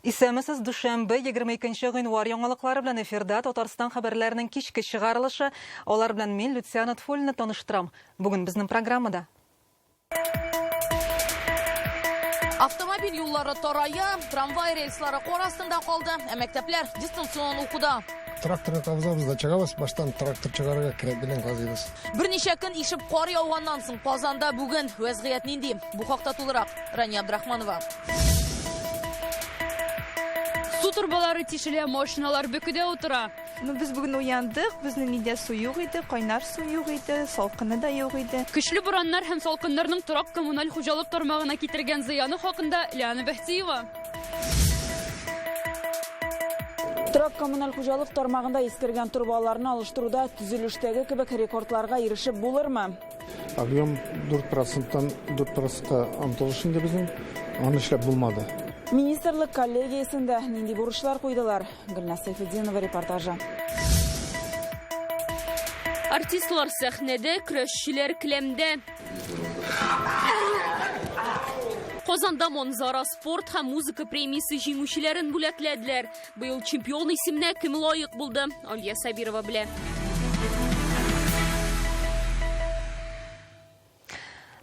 Исәмесез Душанбе 22 гыйнвар яңалыклары белән эфирда Татарстан хәбәрләренең кичке чыгарылышы. Алар белән мин Люциана Тфульны таныштырам. Бүген безнең программада. Автомобиль юллары тарая, трамвай рельслары кор астында калды, мәктәпләр дистанцион укуда. Тракторны табызабыз да чыгабыз, баштан трактор чыгарырга кирәк белән казыйбыз. Берничә көн ишеп кар яуганнан соң Казанда бүген вазгыять нинди? Бу хакта тулырак Рания Абдрахманова. Су турбалары тишелә, машиналар бөкүдә утыра. Без бүген уяндык, безнең өйдә су юк иде, кайнар су юк иде, салкыны да юк иде. Көчле бураннар һәм салкыннарның торак коммуналь хуҗалык тармагына китергән зыяны хакында Лиана Бәхтиева. Торак коммуналь хуҗалык тармагында искергән турбаларны алыштыруда төзелештәге кебек рекордларга ирешеп булырмы? Объем 4%-тан 4%-ка омтылыш инде безнең, аны эшләп булмады. Министрлык коллегиясендә нинди бурычлар куйдылар? Гөлназ Сайфетдинова репортажы. Артистлар сәхнәдә, көрәшчеләр келәмдә. Казанда Монзара спорт һәм музыка премиясе җиңүчеләрен бүләкләделәр. Быел чемпион исеменә кем лаек булды? Алия Сабирова белә.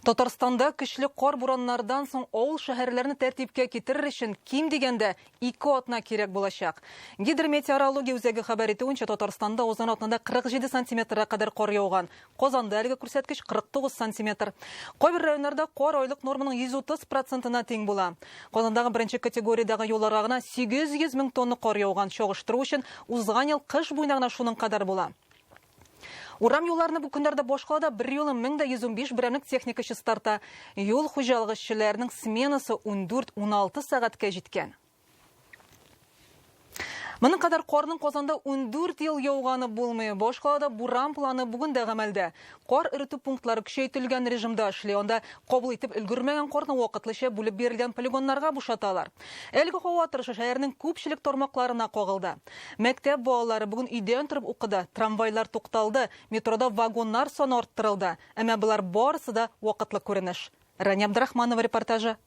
Татарстанда көчле кар бураннардан соң авыл шәһәрләрне тәртипкә китерер өчен ким дигәндә 2 атна кирәк булачак. Гидрометеорология үзәге хәбәр итүенчә, Татарстанда узган атнада 47 сантиметрга кадәр кар яуган. Казанда әлеге күрсәткеч 49 сантиметр. Кайбер районнарда кар айлык норманың 130%-на тең була. Казандагы беренче категориядәге юлларга гына 800 мең тонна кар яуган. Чагыштыру өчен узган ел кыш буена гына шуның кадәр була. Урам юлларны бу көннәрдә башкалада 1 елы 1115 берәмлек техника чистарта. Юл хуҗалыгы эшчеләренең сменасы 14-16 сәгатькә җиткән. Моның кадәр карның Казанда 14 ел яуганы булмый. Башкалада буран планы бүген дә гамәлдә. Кар эритү пунктлары көчәйтелгән режимда эшли. Анда кабул итеп өлгермәгән карны вакытлыча бүлеп бирелгән полигоннарга бушаталар. Әлеге һава торышы шәһәрнең күпчелек тармакларына кагылды. Мәктәп балалары бүген өйдән торып укыды. Трамвайлар тукталды, метрода вагоннар саны арттырылды. Әмма булар барысы да вакытлы күренеш. Рания Абдрахманова репортажы.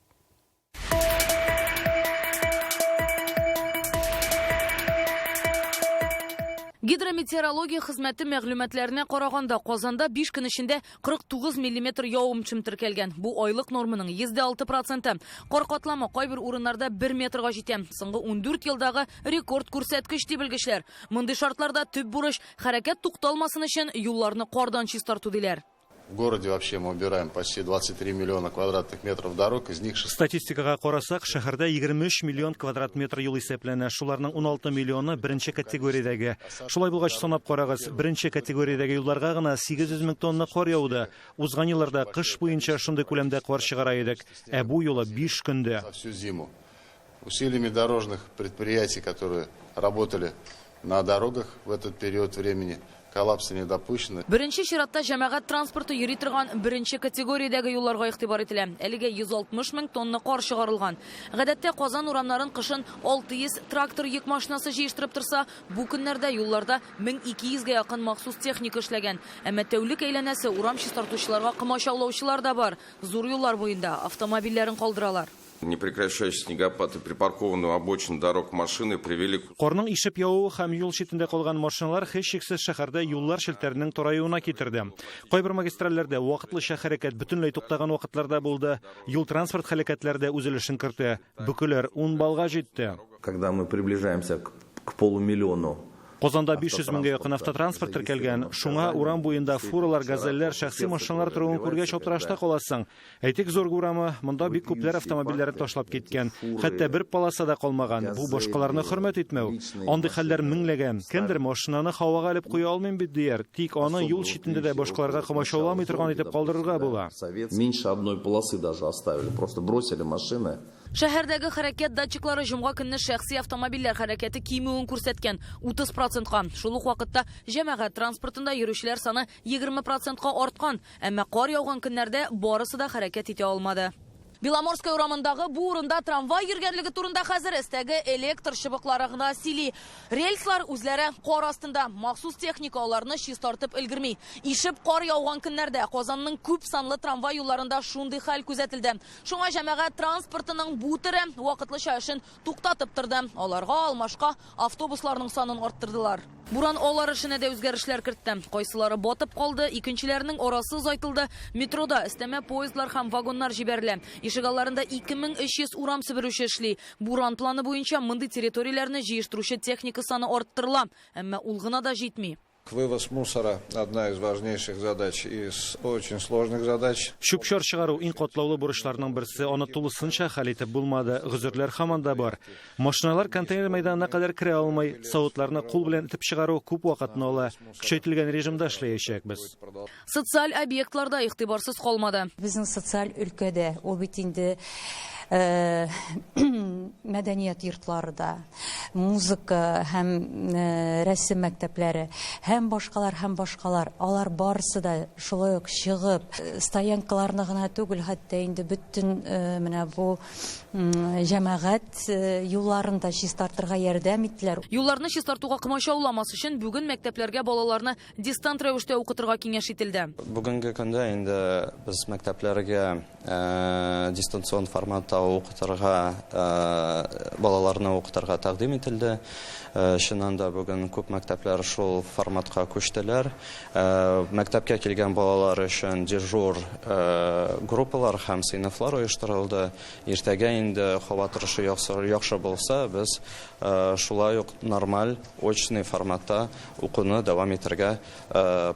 Гидрометеорология хезмәте мәгълүматларына караганда, Казанда 5 көн эчендә 49 мм явым-төшем теркәлгән. Бу айлык норманың 106%. Кар катламы кайбер урыннарда 1 метрга җитә. Соңгы 14 елдагы рекорд күрсәткеч дип белгечләр. Мондый шартларда төп бурыч хәрәкәт тукталмасын өчен юлларны кардан чистарту диләр. В городе вообще мы убираем почти 23 миллиона квадратных метров дорог, из них... Статистикага карасак, шәһәрдә 23 миллион квадрат метр юл исәпләнә. Шуларның 16 миллионы беренче категориядәге. Шулай булгач санап карагыз, беренче категориядәге юлларга гына 800 мең тонна кар яуды. Узган елларда кыш буенча шундый күләмдә кар чыгара идек, ә бу юлы 5 көндә. Всю зиму. Усилиями дорожных предприятий, которые работали на дорогах в этот период времени, коллапсы не допущены. Беренче чиратта җәмәгать транспорты йөри торган беренче категориядәге юлларга игътибар ителә. Әлегә 160 мең тонна кар чыгарылган. Гадәттә Казан урамнарын кышын 600 трактор йөк машинасы җыештырып торса, бу көннәрдә юлларда 1200-гә якын махсус техника эшләгән. Әмма тәүлек әйләнәсе урам чистартучыларга комачаулаучылар да бар. Зур юллар буенда автомобильләрен калдыралар. Непрекращающий снегопад и припаркованные у обочин дорог машины привели к... Карның ишеп яуы һәм юл читендә калган машиналар һичшиксез шәһәрдә юллар челтәренең тараюына китерде. Кайбер магистральләрдә вакытлыча хәрәкәт бөтенләй туктаган вакытларда булды. Юл транспорт хәрәкәтләрдә үзелешен кертте. Бүкеләр 10 балга җитте. Когда мы приближаемся к полумиллиону. Казанда 500 меңгә якын автотранспорт теркәлгән. Шуңа урам буенда фуралар, газельләр, шәхси машиналар торуын күргәч аптырашта каласың. Әйтик, Зорг урамы, монда бик күпләр автомобильләре ташлап киткән. Хәтта бер полосада калмаган. Бу башкаларны хөрмәт итмәү. Андый хәлләр меңләгән. Кемдер машинаны һавага алып куя алмыйм бит дияр. Тик аны юл читендә дә башкаларга комачауламый торган итеп калдырырга була. Меньше одной полосы даже оставили, просто бросили машины. Шәһәрдәге хәрәкәт датчиклары җомга көнне шәхси автомобильләр хәрәкәте кимүен күрсәткән 30%-ка. Шул ук вакытта җәмәгать транспортында йөрүчеләр саны 20%-ка арткан. Әмма кар яуган көннәрдә барысы да хәрәкәт итә алмады. Беломорская урамындагы бу урында трамвай йөргәнлеге турында хәзер эстәге электр чыбыклары гына сөйли. Рельслар үзләре кар астында, махсус техника аларны чистартып өлгерми. Ишеп кар яуган көннәрдә Казанның күп санлы трамвай юлларында шундый хәл күзәтелде. Шуңа җәмәгать транспортының бу төре вакытлыча эшен туктатып торды. Аларга алмашка автобусларның санын арттырдылар. Буран алар эшенә дә үзгәрешләр кертте. Кайсылары батып калды, икенчеләрнең арасы озайтылды. Метрода өстәмә поездлар һәм вагоннар җибәрелә. Ишек алларында 2300 урам себерүче эшли. Буран планы буенча мондый территорияләрне җыештыручы техника саны арттырыла, әмма ул гына да җитми. Вывоз мусора – одна из важнейших задач из очень сложных задач. Шүп-чар чыгару иң катлаулы бурычларның берсе, аны тулысынча хәл итеп булмады. Гозерләр һаман да бар. Машиналар контейнер мәйданына кадәр керә алмый, савытларны кул белән итеп чыгару күп вакытны ала. Көчәйтелгән режимда эшләячәкбез. Социаль объектларда игътибарсыз калмады. Безнең социаль өлкәдә ул бит инде мәдәният йортларында, музыка һәм рәсем мәктәпләре, һәм башкалар, алар барысы да шулай ук чыгып, стоянкаларны гына түгел, хәтта инде бөтен менә бу җәмәгать юлларында чистартырга ярдәм иттеләр. Юлларны чистартуга кымачауламас өчен бүген мәктәпләргә балаларны дистант рәвештә укытырга киңәш ителде. Бүгенге көндә инде без мәктәпләргә дистанцион форматта укытырга, балаларны укытырга тәкъдим ителде. Шуннан да бүген күп мәктәпләр шул форматка күчтеләр. Мәктәпкә килгән балалар өчен дежур группалар һәм сыйныфлар оештырылды. Иртәгә инде һава торышы яхшы булса, без шулай ук нормаль очный форматта укуны дәвам итәргә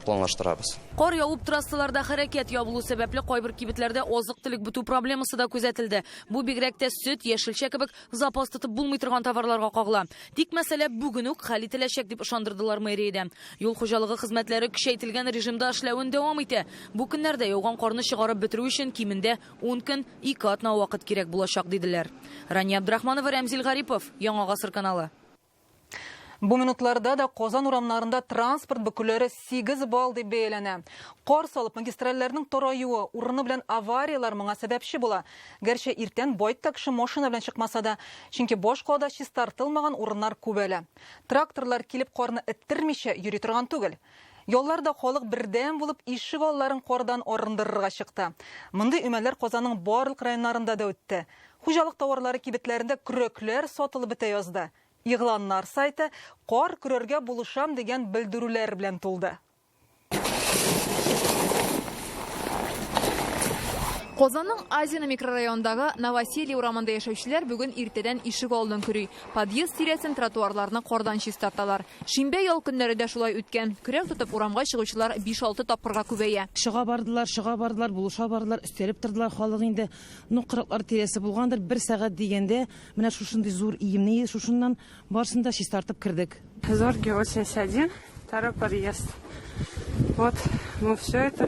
планлаштырабыз. Кар явып трассаларда хәрәкәт ябылу сәбәпле кайбер кибетләрдә азык-төлек бетү проблемасы да күзәтелде. Бу бигрәк тә сөт, яшелчә кебек запас тотып булмый торган товарларга кагыла. Тик мәсьәлә бүген үк хәл ителәчәк дип ышандырдылар мэриядә. Юл хуҗалыгы хезмәтләре көчәйтелгән режимда эшләвен дәвам итә. Бу көннәрдә яуган карны чыгарып бетерү өчен кимендә 10 көн 2 атна вакыт кирәк булачак диделәр. Рания Абдрахманова, Рәмзил Гарипов, Яңа Гасыр каналы. Бу минутларда да Казан урамнарында транспорт бөкүләре 8 балл дип бәяләнә. Кар салып магистральләрнең тораюы, урыны белән авариялар моңа сәбәпче була. Гәрчә иртән байтта кеше машина белән чыкмаса да, чөнки башкада чистартылмаган урыннар күп әле. Тракторлар килеп карны эттермичә йөри торган түгел. Ялларда халык бердәм булып ишек алларын кардан арындырырга чыкты. Мондый өмәләр Казанның барлык районнарында да үтте. Хуҗалык товарлары кибетләрендә көрәкләр сатылып бетә язды. Игъланнар сайты кар көрәргә булышам дигән белдерүләр белән тулды. Казанның Азина микрорайонындагы Новоселье урамында яшәүчеләр бүген иртәдән ишек алдын күри. Подъезд тирәсен тротуарларны кардан чистарталар. Шимбә ял көннәре дә шулай үткән. Көрәк тотып урамга чыгучылар 5-6 тапкырга күбәя. Шыга бардылар, булыша бардылар, өстәлеп тордылар. Халык инде кырыклар тирәсе булгандыр, 1 сәгать дигәндә менә шушындый зур иемне шушыннан барсында чистартып кирдек. Зорге 81, второй подъезд. Вот мы все это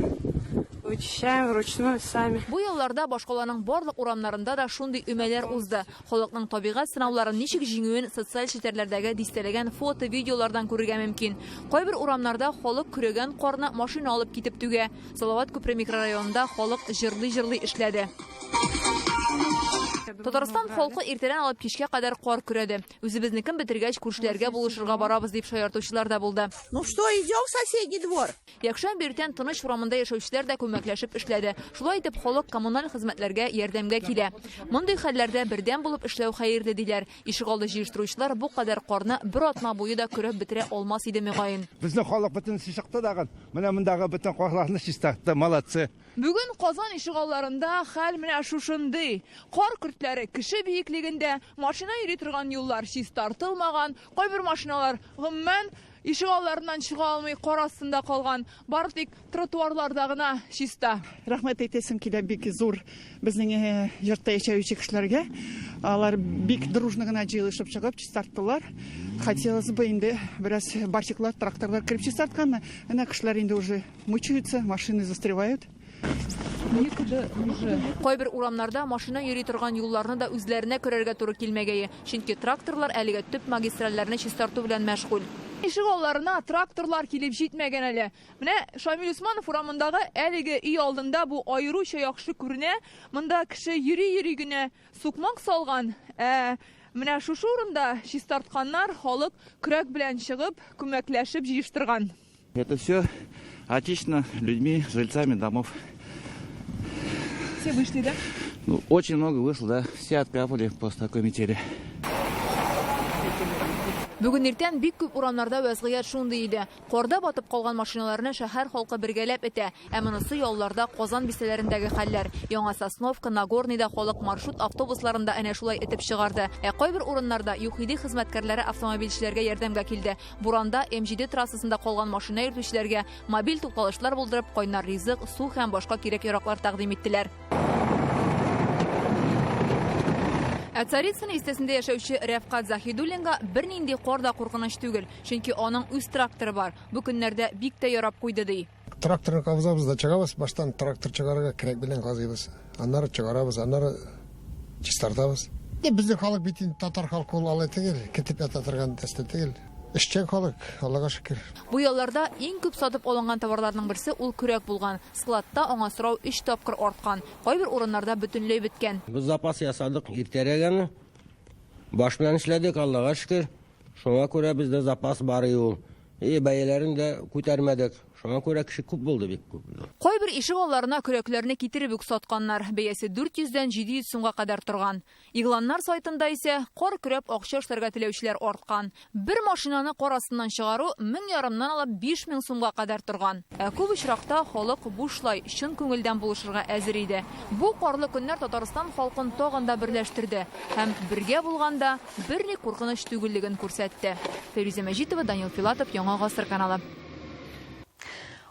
вычищаем вручную сами. Бу елларда башкаланың барлык урамнарында да шундый өмәләр узды. Халыкның табигать сынауларын ничек җиңүен социаль челтәрләрдәге дистәләгән фото, видеолардан күрергә мөмкин. Кайбер урамнарда халык күрегән карны машина алып китеп түгә. Салават күпре микрорайонында халык җырлый эшләде. Татарстан халкы иртәдән алып кичкә кадәр кар күрәде. Үзебезнекен бетергәч күршеләргә булышырга барабыз дип шаяртучылар да булды. Ну что, идем в соседний двор? Якшәмбе иртән Тыныч урамында яшәүчеләр дә күмәкләшеп эшләде. Шулай итеп халык коммуналь хезмәтләргә ярдәмгә килә. Мондый хәлләрдә бердәм булып эшләү хәерле диләр. Ишегалды җыештыручылар бу кадәр карны 1 атна буе да көрәп бетерә алмас иде мөгаен. Безнең халык бөтен чыкты дагы. Менә мондагы бөтен карларны чистартты, молодцы. Бүген Казан ишегалларында хәл менә шушындый. Кар көртләре кеше биеклегендә, машина йөри торган юллар чистартылмаган, кайбер машиналар гомумән ишегалларыннан чыга алмый кар астында калган. Бары тик тротуарларда гына чиста. Рәхмәт әйтәсем килә бик зур безнең йортта яшәүче кешеләргә. Алар бик дружно гына җыелышып чыгып чистарттылар. Хотелось бы инде бераз башиклар, тракторлар кирип чистарткан. Әнә кешеләр инде уже мучаются, машины застревают. Кайбер урамнарда машина йөри торган юлларны да үзләренә көрәргә туры килмәгәе, чөнки тракторлар әлегә төп магистральләрне чистарту белән мәшгуль. Ишек алларына тракторлар килеп җитмәгән әле. Менә Шамил Усманов урамындагы әлеге үй алдында бу аеруча яхшы күренә. Монда кеше йөри генә сукмак салган. Менә шушы урында чистартканнар халык көрәк белән чыгып, күмәкләшеп җыештырган. Это все отечественно людьми, жильцами домов. Все вышли, да? Ну, очень много вышло, да. Все откапывали после такой метели. Бүген иртән бик күп урамнарда вазгыять шундый иде. Корда батып калган машиналарны шәһәр халкы бергәләп этә. Ә монысы ялларда Казан бистәләрендәге хәлләр. Яңа Сосновка, Нагорныйда халык маршрут автобусларында әнә шулай этеп чыгарды. Ә кайбер урыннарда ЮХИДИ хезмәткәрләре автомобильчеләргә ярдәмгә килде. Буранда М7 трассасында калган машина йөртүчеләргә мобиль тукталышлар булдырып, кайнар ризык, су һәм башка кирәк-яраклар тәкъдим иттеләр. Царицын истәсендә яшәүче Рәфкат Захидуллинга бернинди корда куркыныч түгел, чөнки аның үз тракторы бар. Бу көннәрдә бик тә ярап куйды ди. Тракторны кабызабыз да чыгабыз, баштан трактор чыгарга кирәк белән казыйбыз. Аннары чыгарабыз, аннары чистартабыз. Безнең халык бит татар халкы ул алай түгел, китеп ята торган дәстә түгел. Эшчән халык, Аллага шөкер. Бу ялларда иң күп сатып алынган товарларның берсе ул көрәк булган. Складта аңа сорау 3 тапкыр арткан. Кайбер урыннарда бөтенләй беткән. Без запас ясадык иртәрәгәне. Баш белән эшләдек, Аллага шөкер. Шуңа күрә бездә запас бар ул. Бәяләрен дә күтәрмәдек. Шуңа күрә кеше күп булды, бик күп. Кайбер ишек алларына көрәкләрне китереп үк сатканнар. Бәясе 400-дән 700 сумга кадәр торган. Игъланнар сайтында исә кар көрәп акча эшләргә теләүчеләр арткан. Бер машинаны карасыннан чыгару 1500-нан алып 5000 сумга кадәр торган. Ә күп очракта халык бушлай, чын күңелдән булышырга әзер иде. Бу карлы көннәр Татарстан халкын тагын да берләштерде һәм бергә булганда берни куркыныч түгеллеген күрсәтте. Фәрүзә Мәҗитова, Данил Филатов, Яңа гасыр каналы.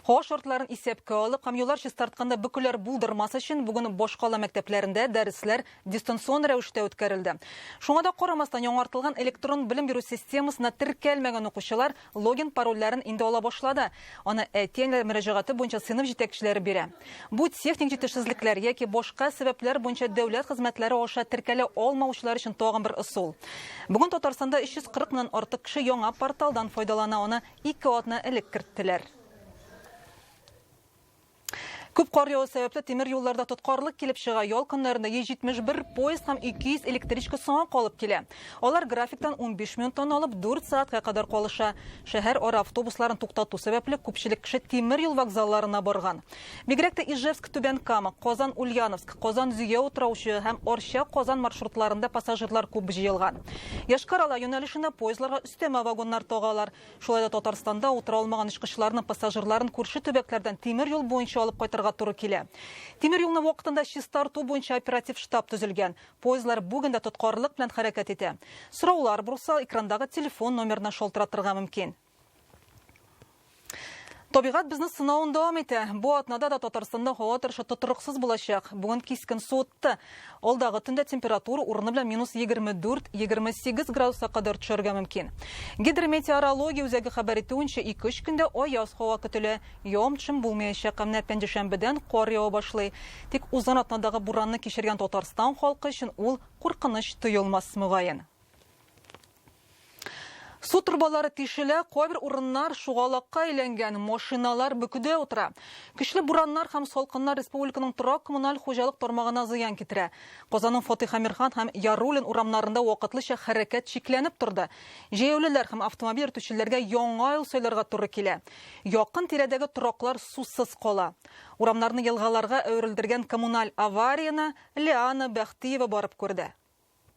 Һава шартларын исәпкә алып, һәм юллар чистартканда бөкүләр булдырмас өчен бүген баш кала мәктәпләрендә дәресләр дистанцион рәвештә үткәрелде. Шуңа да карамастан яңартылган электрон белем бирү системасына теркәлмәгән укучылар логин парольләрен инде ала башлады. Аны әйтәләр мөрәҗәгате буенча сыйныф җитәкчеләре бирә. Бу техник җитешсезлекләр яки башка сәбәпләр буенча дәүләт хезмәтләре аша теркәлә алмаучылар өчен тагын бер ысул. Бүген Татарстанда 340 меңнән артык кеше яңа порталдан файдалана, аны 2 атна элек керттеләр. Күп кар яву сәбәпле тимер юлларда тоткарлык килеп чыга. Ял көннәрендә 171 поезд һәм 200 электричка соңга калып килә. Алар графиктан 15 минуттан алып 4 саатка кадәр калыша. Шәһәр ара автобусларын туктату сәбәпле күпчелек кеше тимер юл вокзалларына барган. Бигрәк тә Ижевск, Түбән-Кама, Казан, Ульяновск, Казан, Зөя утраучы һәм Орча, Казан маршрутларында пассажирлар күп җыелган. Яшкар-Ала юнәлешендә поездларга өстәмә вагоннар тагалар. Шулай да Татарстанда утыра алмаган очкычларның пассажирларын күрше төбәкләрдән тимер юл буенча алып кайтырга туры килә. Тимер юлны вакытында чистарту буенча оператив штаб төзелгән. Поездлар бүген дә тоткарлык белән хәрәкәт итә. Сораулар булса, экрандагы телефон номерына шалтыратырга мөмкин. Табигать безне сынауын дәвам итә. Бу атнада да Татарстанда һава торышы тотрыксыз булачак. Бүген кискен суытты. Алдагы төндә температура урыны белән -24-28 градуска кадәр төшәргә мөмкин. Гидрометеорология үзәге хәбәр итүенчә, 2-3 көндә аяз һава көтелә. Явым-төшем булмаячак, һәм пәнҗешәмбедән кар ява башлый. Тик узган атнадагы буранны кичергән Татарстан халкы өчен ул куркыныч тоелмас мөгаен. Су турбалары тишелә, кайбер урыннар шугалакка әйләнгән, машиналар бөкүдә утыра. Көчле бураннар һәм салкыннар республиканың торак коммуналь хуҗалык тармагына зыян китерә. Казанның Фатих Әмирхан һәм Ярулин урамнарында вакытлыча хәрәкәт шикләнеп торды. Җәяүлеләр һәм автомобиль йөртүчеләргә яңа ел сайларга туры килә. Якын тирәдәге тораклар сусыз кала. Урамнарны елгаларга әверелдергән коммуналь аварияны Лиана Бәхтиева барып күрде.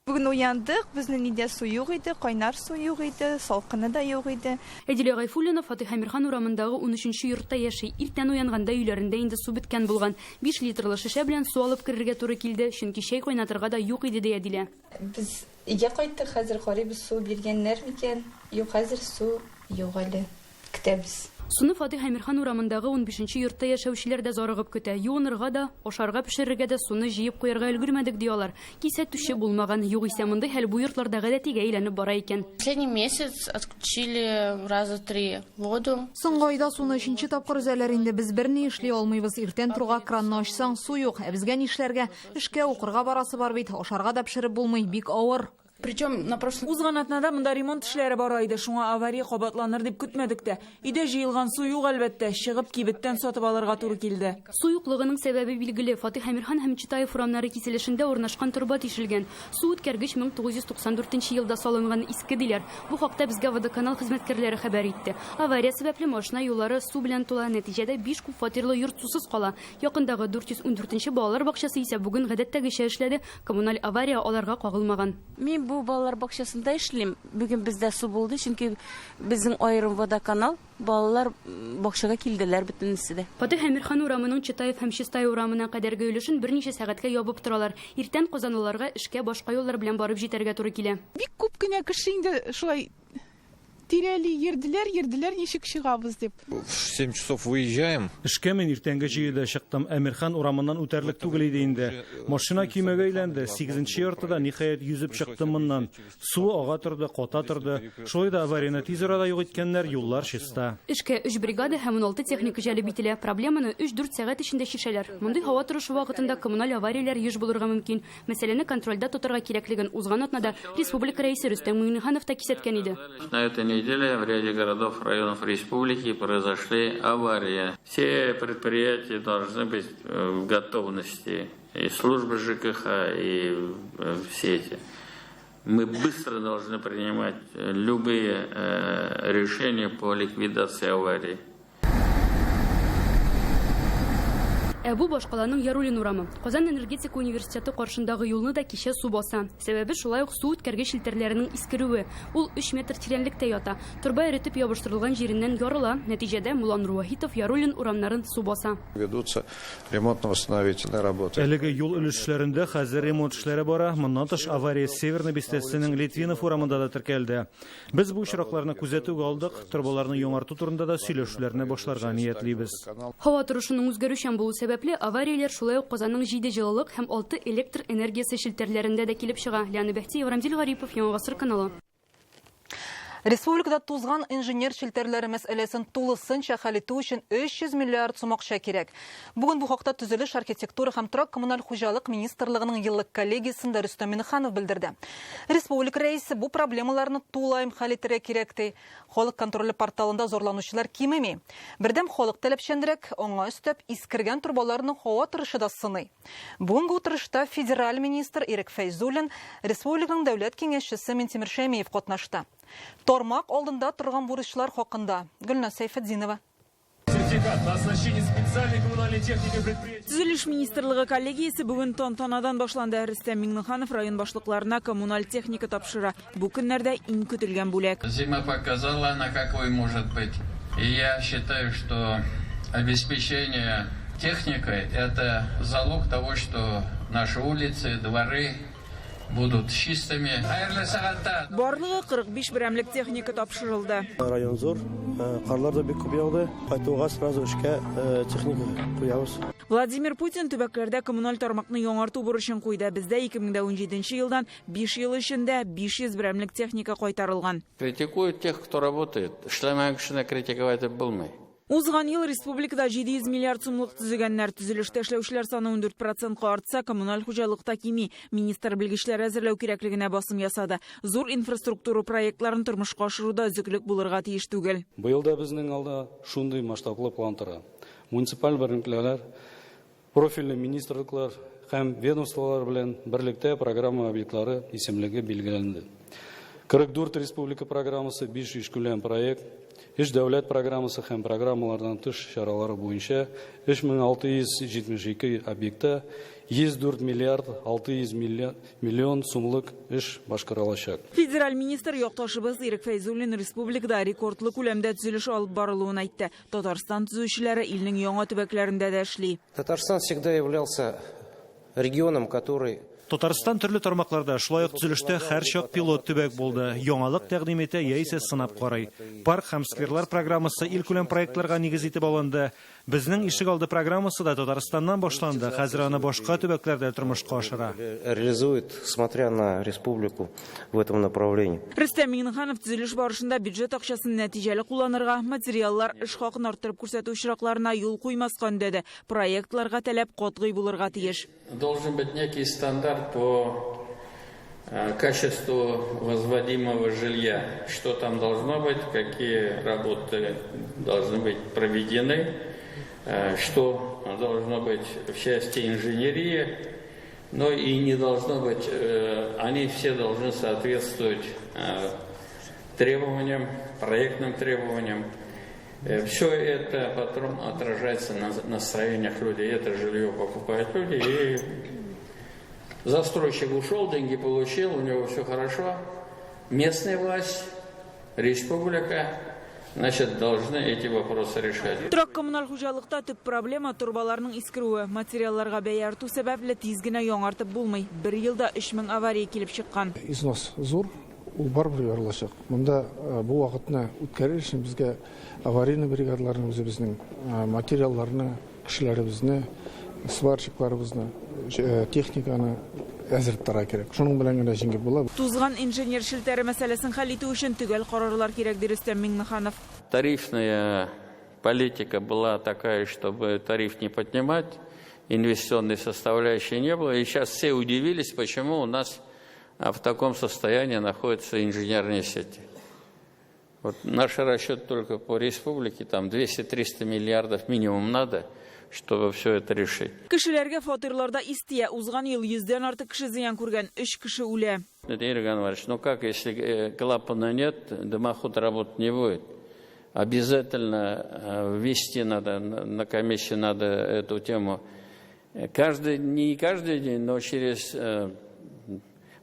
Бүген уяндык, безнең нидә су юк иде, кайнар су юк иде, салкыны да юк иде. Әдилә Гайфуллина Фатих Әмирхан урамындагы 13-нче йортта яши. Иртән уянганда өйләрендә инде су биткән булган. 5 литрлы шешә белән су алып керергә туры килде, чөнки чәй кайнатырга да юк иде ди Әдилә. Без өйгә кайттык, хәзер карыйбыз, су биргәннәр микән? Юк, хәзер су юк әле. Көтәбез. Суны Фатих Әмирхан урамындагы 15-нче йортта яшәүчеләр дә зарыгып көтә. Юынырга да, ашарга пешерергә дә суны җыеп куярга өлгермәдек диялар. Кисәтүче булмаган, югыйсә мондай хәл бу йортларда гадәтигә әйләнеп бара икән. Последний месяц отключили раза 3 воду. Соңгы айда суны 3нче тапкыр үзәләр инде, без берни эшли алмыйбыз. Иртән турга кранны ачсаң су юк. Ә безгә нишләргә? Эшкә, укырга барасы бар бит, ашарга да пешереп булмый, бик авыр. Причем на прошлом... Узган атнада мында ремонт эшләре бара иде, шуңа авария кабатланыр дип көтмәдек тә. Өйдә җыелган су юк әлбәттә, чыгып кибеттән сатып алырга туры килде. Су юклыгының сәбәбе билгеле. Фатих Әмирхан һәм Читаев урамнары киселешендә урнашкан труба тишелгән. Су үткәргеч 1994 елда салынган иске диләр. Бу хакта безгә водоканал хезмәткәрләре хәбәр итте. Авария сәбәпле машина юллары су белән тула, нәтиҗәдә 5 күп фатирлы йорт сусыз кала. Якындагы 414 балалар бакчасы исә бүген гадәттәгечә эшләде. Коммуналь авария аларга кагылмаган. Мин бу балалар бакчасында эшлим. Бүген бездә су булды, чөнки безнең аерым водоканал балалар бакчага килделәр бөтенесе дә. Фатих Әмирхан урамының Читаев һәм Чистай урамына кадәрге өлешен берничә сәгатькә ябып торалар. Иртән казанлыларга эшкә башка юллар белән барып җитәргә туры килә. Бик күп кенә кеше инде шулай тирәли йөрделәр, ничек чыгабыз дип. В 7 часов выезжаем. Эшкә мин иртәнге җыйда чыктым. Әмирхан урамыннан үтәрлек түгел иде инде. Машина көймәгә әйләнде. 8нче яртыда ниһаять йөзеп чыктым моннан. Су ага торды, ката торды. Шулай да аварияны тиз арада юк иткәннәр, юллар чиста. Эшкә 3 бригада һәм 16 техника җәлеп ителә. Проблеманы 3-4 сәгать эчендә чишәләр. Мондый һава торышы вакытында коммуналь аварияләр еш булырга мөмкин. Мәсьәләне контрольдә тотарга кирәклеген узган атнада республика рәисе Рөстәм Миңнеханов та кисәткән иде. На этой неделе в ряде городов, районов республики произошли аварии. Все предприятия должны быть в готовности. И службы ЖКХ, и все эти. Мы быстро должны принимать любые решения по ликвидации аварий. Бу башкаланың Ярулин урамы. Казан энергетика университеты каршындагы юлны да кичә су баса. Сәбәбе шулай ук су үткәргеч челтәрләренең искерүе. Ул 3 метр тирәнлектә ята. Турба эретеп ябыштырылган җиреннән ярыла. Нәтиҗәдә Мулан Руахитов Ярулин урамнарын су баса. Ведутся ремонтно-восстановительные работы. Әлеге юл өлешләрендә хәзер ремонт эшләре бара. Моннан тыш авария Северный бистәсенең Литвинов урамында да теркәлде. Без бу очракларны күзәтүгә алдык. Турбаларны яңарту турында да сөйләшүләрне башларга ниятлибез. Һава торышының үзгәрүчән булу сәбәпле аварияләр шулай ук Казанның 7 җылылык һәм 6 электр энергиясе челтәрләрендә дә килеп чыга. Ләна Бәхтиев, Рамзил Гарипов, Яңа Гасыр каналы. Республикада тузган инженер челтәрләре мәсьәләсен тулысынча хәл итү өчен 300 миллиард сум акча кирәк. Бүген бу хакта төзелеш, архитектура һәм торак коммуналь хуҗалык министрлыгының еллык коллегиясендә Рөстәм Миңнеханов белдерде. Республика рәисе бу проблемаларны тулайым хәл итәргә кирәк ди. Халык контроле порталында зарланучылар кимеми. Бердәм халык таләпчәнрәк, аңа өстәп искергән турбаларның һава торышы да сыный. Бүгенге утырышта федераль министр Ирек Фәйзуллин, республиканың дәүләт киңәшчесе Минтимер Шәймиев катнашты. Тормак алдында торган бурычлар хакында Гөлназ Сәйфетдинова. Төзелеш министрлыгы коллегиясе бүген тантанадан башланды. Рөстәм Миңнеханов район башлыкларына коммуналь техника тапшыра. Бу көннәрдә иң көтелгән бүләк. Зима показала, на какой может быть. И я считаю, что обеспечение техникой – это залог того, что наши улицы, дворы будут чистыми. Барлыгы 45 берәмлек техника тапшырылды. Район зур, карлар да бик күп яуды. Кайтуга сразу эшкә техника куябыз. Владимир Путин төбәкләрдә коммуналь тармакны яңарту бурычын куйды. Бездә 2017 елдан 5 ел эчендә 500 берәмлек техника кайтарылган. Критикуют тех, кто работает. Эшләмәгән кешене критиковать итеп булмый. Узган ел республикада 700 миллиард сумлык төзегәннәр, төзелештә эшләүчеләр саны 14% артса, коммуналь хуҗалыкта кими. Министр белгечләр әзерләү кирәклегенә басым ясады. Зур инфраструктура проектларын тормышка ашыруда өзеклек булырга тиеш түгел. Быел да безнең алда шундый масштаблы план тора. Муниципаль беренкләр, профильле министрлыклар һәм ведомстволар белән берлектә программа объектлары исемлеге билгеләнде. 44 республика программасы, 5 күләм проект, Эш дәүләт программасы һәм программалардан тыш чаралары буенча 3672 объектта 104 миллиард 600 миллион сумлык эш башкарылачак. Федераль министр якташыбыз Ирек Фәйзуллин республикада рекордлы күләмдә төзелеш алып барылуын әйтте. Татарстан төзүчеләре илнең яңа төбәкләрендә дә эшли. Татарстан всегда являлся регионом, который Татарстан төрле тармакларда шулай ук төзелештә һәр чак пилот төбәк булды. Яңалык тәкъдим итә яисә сынап карый. Парк һәм скверлар программасы ил күләм проектларга нигез итеп алынды. Безнең ишек алды программасы да Татарстаннан башланды. Хәзер аны башка төбәкләрдә тормышка ашыра. Реализует, смотря на республику в этом направлении. Рөстәм Миңнеханов төзелеш барышында бюджет акчасын нәтиҗәле кулланырга, материаллар, эш хакын арттырып күрсәтү очракларына юл куймаска дәде. Проектларга таләп катгый булырга тиеш. Должен быть некий стандарт по качество возводимого жилья, что там должно быть, какие работы должны быть проведены, что должно быть в части инженерии, но и не должно быть, они все должны соответствовать требованиям, проектным требованиям. Все это потом отражается на настроениях людей. Это жилье покупают люди. И застройщик ушел, деньги получил, у него все хорошо. Местная власть, республика, значит, должны эти вопросы решать. Тұрак коммуналь хужалықта төп проблема турбаларның искіруі. Материалларға бәя арту сәбәпле тизгенә яңартып булмый. Бір елда 3000 авария килеп чыккан. Износ зур, ул барбыр ярылачак. Монда бу вакытны үткәрер өчен безгә аварийный бригадаларның үзе безнең материалларны, кешеләребезне, сварщикларыбызны, техниканы әзерлеп тора кирәк. Шуның белән генә җиңеп була. Тузган инженер шелтәре мәсьәләсен хәл итү өчен төгәл карарлар кирәк, ди Рөстәм Миңнеханов. Тарифная политика была такая, чтобы тариф не поднимать, инвестиционной составляющей не было. И сейчас все удивились, почему у нас в таком состоянии находятся инженерные сети. Вот наш расчет только по республике, там 200-300 миллиардов минимум надо, чтобы все это решить. Кешеләргә фатирларда истия, узган ел 100-дән артык кеше зыян күргән, 3 кеше үлә. Игорь Иванович, ну как, если клапана нет, дымоход работать не будет? Обязательно ввести надо, на комиссии надо эту тему. Не каждый день, но через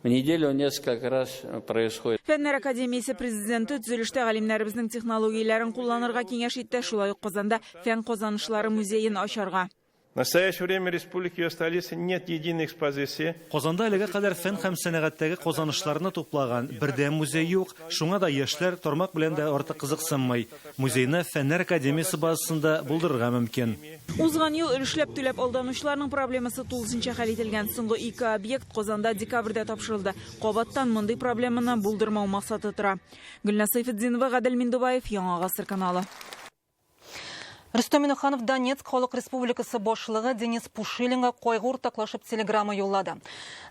в неделю несколько раз происходит. Фәннәр академиясе президенты төзелештә галимнәребезнең технологияләрен кулланырга киңәш итте, шулай ук Казанда фән казанышлары музейын ачарга. В настоящее время в республике и в столице нет единой экспозиции. Казанда әлегә кадәр фән һәм сәнәгатьтәге казанышларны туплаган бердәм музей юк. Шуңа да яшьләр тармак белән дә артык кызыксынмый. Музейны Фәннәр академиясе базасында булдырырга мөмкин. Узган ел өлешләп түләп алданучыларның проблемасы тулысынча хәл ителгән. Соңгы 2 объект Казанда декабрьдә тапшырылды. Кабаттан мондый проблеманы булдырмау максаты тора. Гөлнас Сайфетдинова, Гадел Миндубаев, Яңа Гасыр каналы. Рөстәм Миңнеханов Донецк Халык Республикасы башлыгы Денис Пушилинга кайгы уртаклашып телеграмма юллады.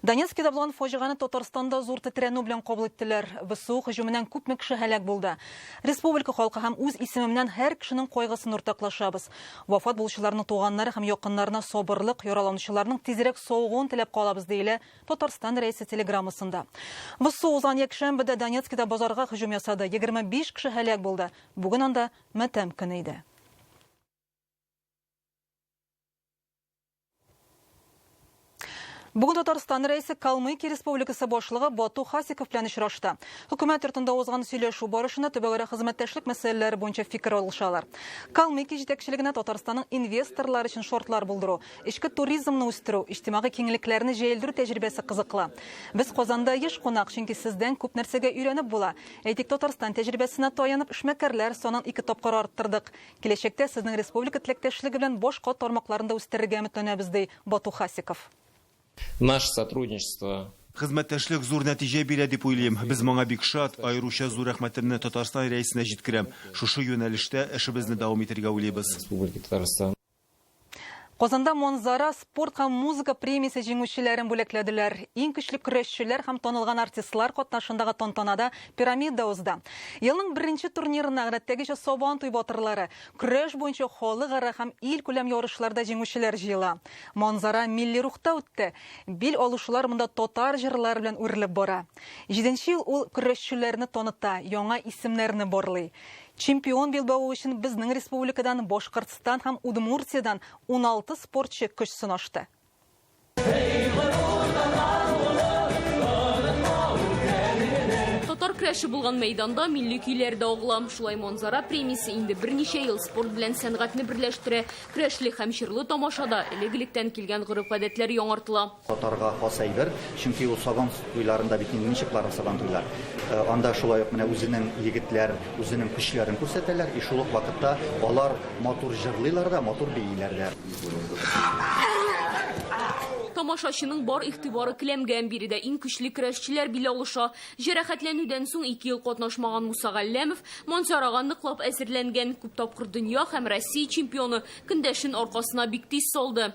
Донецкида булган фаҗиганы Татарстанда зур тетрәнү белән кабул иттеләр. ВСУ һөҗүменнән күпме кеше һәлак булды. Республика халкы һәм үз исемемнән һәр кешенең кайгысын уртаклашабыз. Вафат булучыларның туганнары һәм якыннарына сабырлык, яраланучыларның тизрәк сауыгын теләп калабыз диелә Татарстан рәисе телеграммасында. ВСУ узган якшәмбедә Донецкида базарга һөҗүм ясады. 25 кеше һәлак булды. Бүген анда матәм көне иде. Бүген Татарстан рәисе Калмыкия Республикасы башлыгы Бату Хасиков белән очрашты. Хөкүмәт йортында узган сөйләшү барышында төбәгара хезмәттәшлек мәсьәләләре буенча фикер алышалар. Калмыкия җитәкчелегенә Татарстанның инвесторлар өчен шартлар булдыру, ичке туризмны үстерү, иҗтимагый киңлекләрне җәелдерү тәҗрибәсе кызыклы. Без Казанда еш кунак, чөнки сездән күп нәрсәгә өйрәнеп була. Әйтик, Татарстан тәҗрибәсенә таянып эшмәкәрләр санын 2 тапкыр арттырдык. Киләчәктә сезнең республика теләктәшлеге белән башка тармакларында үстерергә өметләнәбез, ди Бату Хасиков. Наше сотрудничество. Хезмәттәшлек зур нәтиҗә бирә дип уйлыйм. Без моңа бик шат, аеруча зур рәхмәтемне Татарстан рәисенә җиткерәм. Шушы юнәлештә эшебезне дәвам итәргә уйлыйбыз. Республика Татарстан. Казанда Монзара спорт һәм музыка премиясе җиңүчеләрен бүләкләделәр. Иң көчле көрәшчеләр һәм танылган артистлар катнашындагы тантанада пирамида узды. Елның беренче турнирына гадәттәгечә Сабан туй батырлары көрәш буенча халыкара һәм ил күләм ярышларда җиңүчеләр җыела. Монзара милли рухта үтте. Бил алучылар монда татар җырлары белән үрелеп бара. 7нче ел ул көрәшчеләрне таныта, яңа исемнәрне барлый. Чемпион Билбау өчен безнең республикадан, Башкортстан һәм Удмуртиядан 16 спортчы көч сынашты. Татар көрәше булган мәйданда милли көйләр дә агыла. Шулай Монзара премиясе инде берничә ел спорт белән сәнгатьне берләштерә. Көрәшле һәм җырлы тамашада элек-электән килгән гореф-гадәтләр яңартыла. Татарга хас әйбер, чөнки ул Сабан туйларында бит инде ничеклар Сабан туйлар. Анда шулай ук менә үзенең егетләр, үзенең көчләрен күрсәтәләр. И шул ук вакытта алар матур җырлыйлар да, матур бейиләр дә. Тамашачының бар игътибары келәмгән биредә иң көчле көрәшчеләр бил алыша. Җәрәхәтләнүдән соң 2 ел катнашмаган Муса Галләмов Монзарага ныклап әзерләнгән, күп тапкыр дөнья һәм Россия чемпионы көндәшен аркасына бик тиз салды.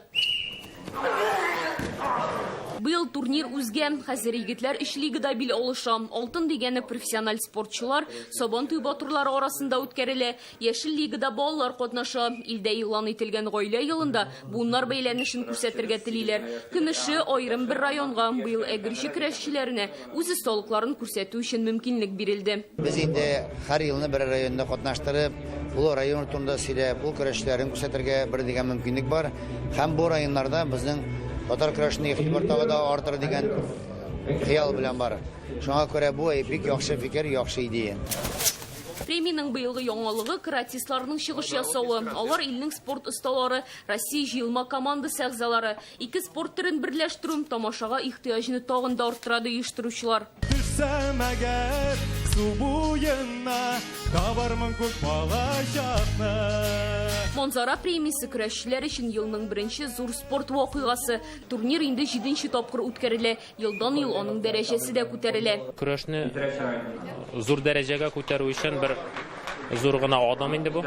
Быел турнир үзгән, хәзер егетләр эш лигада бил алыша. Алтын дигәне профессиональ спортчылар, Сабан туй батырлары арасында үткәрелә. Яшел лигада балалар катнаша. Илдә игълан ителгән гаилә елында бунлар бәйләнешен күрсәтергә телиләр. Көмеше аерым бер районга быел әгерче көрәшчеләренә үз осталыкларын күрсәтү өчен мөмкинлек бирелде. Без инде һәр елны бер районда катнаштырып, ул район турында сөйләп, ул көрәшчеләрен күрсәтергә бер дигән мөмкинлек бар. Һәм бу районнарда безнең татар көрәшенә игътибар да артыр дигән хыял белән бар. Шуңа күрә бу бик яхшы фикер, яхшы идея. Премиянең быелгы яңалыгы каратистларның чыгыш ясавы. Алар илнең спорт осталары, Россия җыелма командасы әгъзалары. Ике спорт төрен берләштерү тамашага ихтыяҗны тагын да арттыра ди оештыручылар. Монзара премиясе көрәшчеләр өчен елның беренче зур спорт вакыйгасы. Турнир инде 7нче тапкыр үткәрелә. Елдан-ел аның дәрәҗәсе дә күтәрелә. Көрәшне зур дәрәҗәгә күтәрү өчен бер зур гына адам инде бу.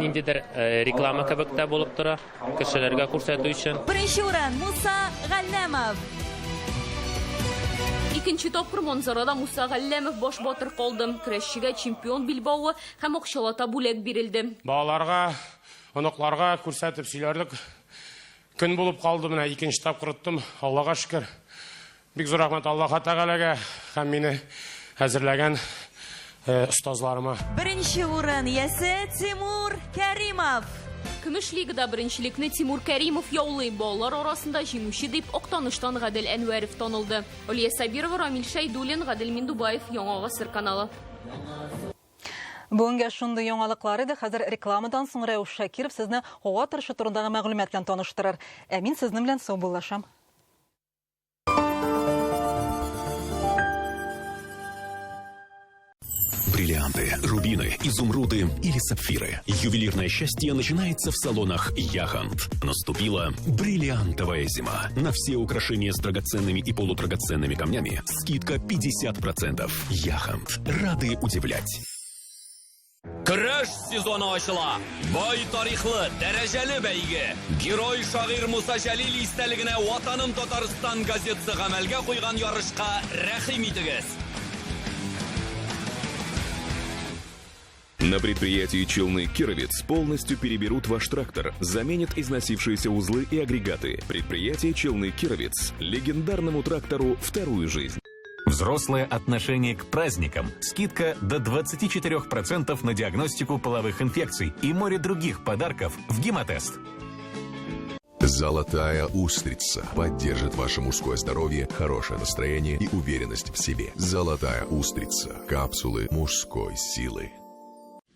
Ниндидер реклама кебек тә булып тора, кешеләргә күрсәтү өчен. Беренче урын Муса Галләмов. Икенче тапкыр Монзарада Муса Галләмов баш батыр калды. Көрәшчегә чемпион билбавы һәм акчалата бүләк бирелде. Балаларга, оныкларга күрсәтеп сөйләрлек көн булып калды. Менә икенче тапкыр иттем. Аллага шөкер. Бик зур рәхмәт Аллаһка Тәгаләгә һәм мине әзерләгән остазларыма. Беренче урын ясе Тимур Кәримов. Көмеш лигада беренчелекне Тимур Кәримов яулый. Балалар арасында җиңүче дип Актаныштан Гадел Әнвәров танылды. Алия Сабирова, Рамил Шәйдуллин, Гадел Миндубаев, Яңа Гасыр каналы. Бүгенге шундый яңалыклар иде. Хәзер рекламадан соң Рәүш Шакиров сезне һава торышы турындагы мәгълүмат белән таныштырыр. Ә мин сезнең белән саубуллашам. Бриллианты, рубины, изумруды или сапфиры. Ювелирное счастье начинается в салонах Яхант. Наступила бриллиантовая зима. На все украшения с драгоценными и полудрагоценными камнями скидка 50%. Яхант. Рады удивлять. Көрәш сезоны ачыла. Бай тарихлы, дәрәҗәле бәйге. Герой шагыйрь Муса Җәлил истәлегенә Ватаным Татарстан газетасы гамәлгә куйган ярышка рәхим итегез. На предприятии «Челны Кировец» полностью переберут ваш трактор, заменят износившиеся узлы и агрегаты. Предприятие «Челны Кировец» легендарному трактору вторую жизнь. Взрослое отношение к праздникам. Скидка до 24% на диагностику половых инфекций и море других подарков в Гемотест. Золотая устрица поддержит ваше мужское здоровье, хорошее настроение и уверенность в себе. Золотая устрица. Капсулы мужской силы.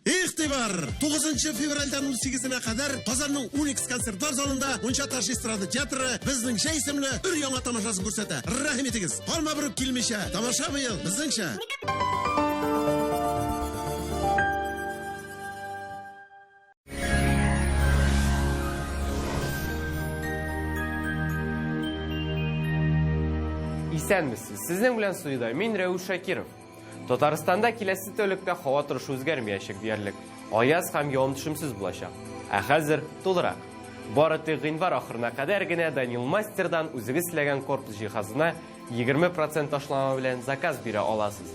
İhtibar 9 fevraldan 18'ine kadar Kazan'ın Unix konsertlar zalında Muncha Taş Estrada Teatrı bizning isimli bir yangi tomoshasin ko'rsatadi. Rahim etingiz. Qolma burib kelmisha. Tomosha bu yil bizningsha. Исәнмесез. Сезнең белән студияда мин Рәүш Шакиров. Татарстанда киләсе тәүлектә һава торышы үзгәрмәячәк диярлек. Аяз һәм явым-төшемсез булачак. Ә хәзер тулырак. Бары тик гыйнвар ахырына кадәр генә Данил Мастердан үзегез теләгән корпус җиһазына 20% ташлама белән заказ бирә аласыз.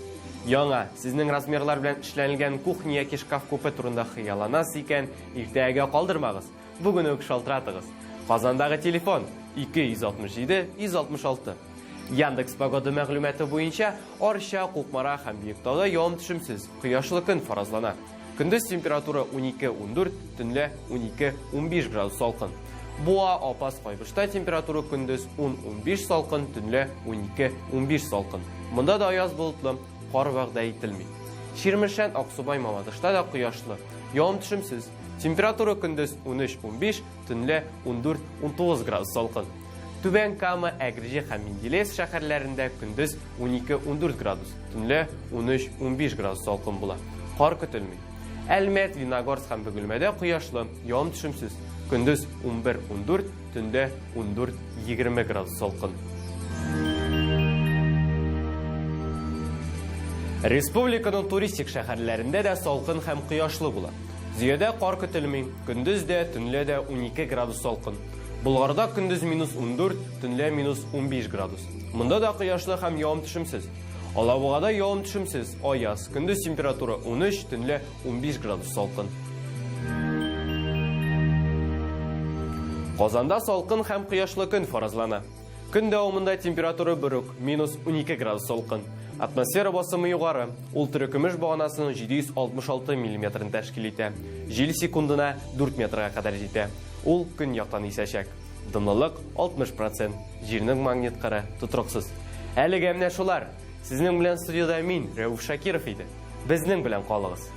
Яңа, сезнең размерлар белән эшләнелгән кухня яки шкаф купе турында хыялланасыз икән, иртәгә калдырмагыз. Бүген үк шалтыратыгыз. Казандагы телефон 267 166. Яндекс погода мәгълүматы буенча Арча, Кукмара һәм Биектауда явым-төшемсез, кояшлы көн фаразлана. Көндез температура 12-14, төнлә 12-15 градус салкын. Буа, Апас, Кайбышта температура көндез 10-15 салкын, төнлә 12-15 салкын. Монда да аяз болытлы, кар вәгъдә ителми. Ширмешән, Аксубай, Мамадышта да кояшлы, явым-төшемсез, температура көндез 13-15, төнлә 14-19 градус салкын. Түбән Кама, Әгрижи һәм Менделеевск шәһәрләрендә көндез 12-14 градус, төнлә 13-15 градус салкын була. Кар көтелми. Әлмәт, Леногорск һәм Бөгелмәдә кояшлы, явым-төшемсез, көндез 11-14, төнлә 14-20 градус салкын. Республиканың туристик шәһәрләрендә дә салкын һәм кояшлы була. Зиядә кар көтелми, көндез дә, төнлә дә 12 градус салкын. Булгарда көндез -14, төнлә -15 градус. Монда да кояшлы һәм явым-төшемсез. Алабугада явым-төшемсез, аяз, көндез температура 13, төнлә 15 градус салкын. Казанда салкын һәм кояшлы көн фаразлана. Көн дәвамында температура бөрек, -12 градус салкын. Атмосфера басымы югары, ул төрекөмеш баганасының 766 мм тәшкил итә. Җил секундына 4 метрга кадәр җитә. Ул көн яктан исәчәк. Дымлылык 60%, җирнең магнит кыры тотрыксыз. Әлегә менә шулар. Сезнең белән студиядә мин, Рәүф Шакиров иде. Безнең белән калыгыз.